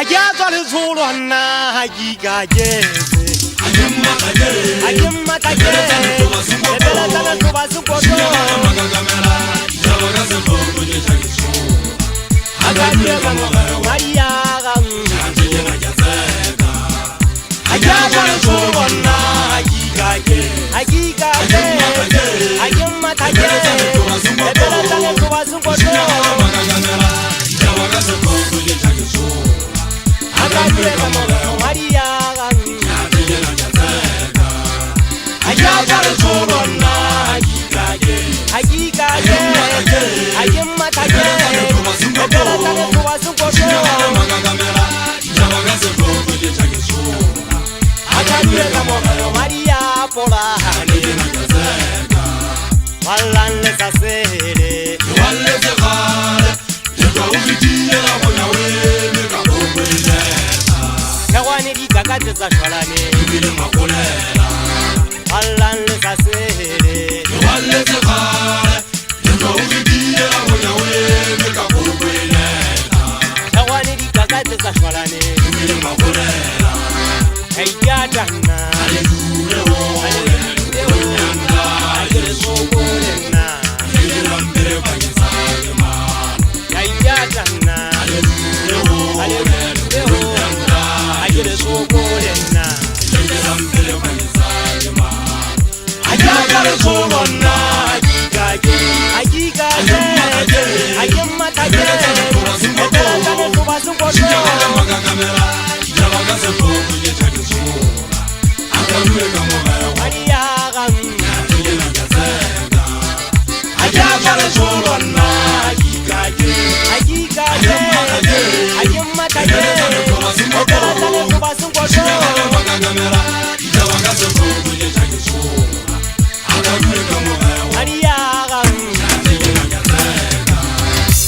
Hajaza le zulwana hajikaje Ajemma kaje Ajemma kaje Ebela tana kuba sukoto Magagamera Jawaga se fogo je chagiso Hagaje kamo Maria gam Ajena jazega Hajaza le zulwana hajikaje Hajikaje Ajemma kaje Ebela tana kuba sukoto Magagamera Jawaga se fogo je chagiso Hagaje kamo Maria gam Ajena jazega Hajaza le zulwana hajikaje Hajikaje Ajemma kaje Ebela tana kuba sukoto Magagamera Jawaga se fogo je chagiso Hagaje kamo Maria pola Ajena jazega Wallan le sasere Wale se khale Jeka ukitie la bona wele ka bobele Yawani di gagate za shwalane Ibile makolela Wallan le sasere Wale se khale Jeka ukitie la bona wele ka bobele Yawani di gagate za shwalane Ibile makolela Ayatana Alejure wo Nyanga Ayere sokolena Ibile mbere pakisage man Ayatana Alejure wo Nyanga Ayere sokolena Ibile mbere pakisage man Ayatana solona Ajikaje Ajikaje Ayemma kaje Ebela tane kuba sukoto Magagamera Jawaga se fogo je chagiso Akaluwe kamogayo Maria gam Ajena jazega Hajaza le zulwana hajikaje Hajikaje Ayemma kaje Ebela tane kuba sukoto Magagamera Jawaga se fogo je chagiso Akaluwe kamogayo Maria gam Ajena jazega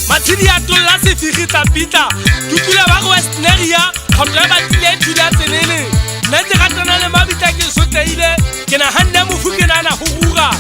Matidi ya tola se firita pita Tutula ba Westneria Kontra ba tile tula tsenene Nete katana le mabita ke sote ile Kena hande mufuke na hurura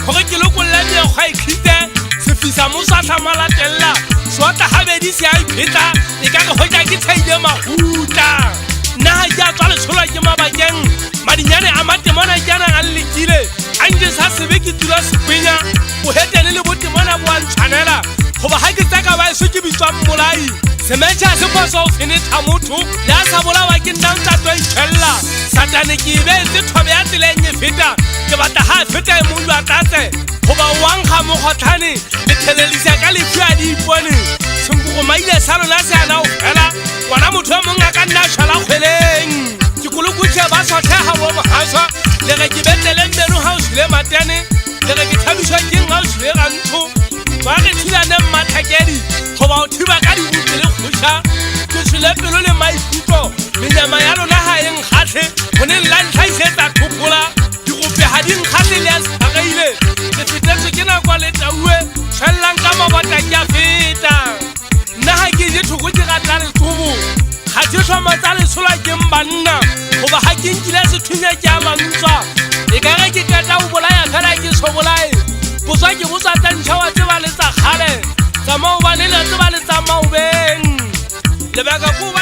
Hore ke loko la me khwa ikhite se fisa musa tsamala tella Swata habedi se ai pheta e ka re hoja ke tsaile mahuta Na ya tsale tshola ke mabakeng Madinyane a matemona jana a lekile Anje sa sebe ke tula sepenya O hetene le botemona bo antshwanela Hoba ha ke tsaka ba se ke bitswa mmolai Semecha se poso finita motho la sa bolawa ke nna tsa twa itshella Satane ke be se thobe ya tseleng feta ke batla ha feta e mongwe a tatse hoba wang ga mo khothane le thelelisa ka le tshwa di ipone Sembugo maile sa lona se ana o fela ngwana motho a mong a ka nna shala kgweleng ke kolokutse ba sa theha bo mohaswa le re ke betele mbeno ha o sile matene le re ke thabiswa ke nga o sile ga ntho ba re thilane mmathakedi hoba o thiba ka di butse le khusha ke sile pelo le maikutlo menyama ya lona ha eng khatle hone la ntlhaisetsa khopola di gope ha di nkhatle le a sagaile ke fetetse ke na kwa le tauwe tshwellang ka mabata ke a feta nna ha ke je thoko ke ga tla le tsobo ga ke tlhoma tsa le tshola ke mbanna hoba ha ke nkile sethunya ke a mantswa e ka re ke kata o bolaya fela ke sobolae Boswa ke botsa tantšha wa tseba le tsa kgale Tsamao ba le tseba le tsa maobeng Lebaka ko ba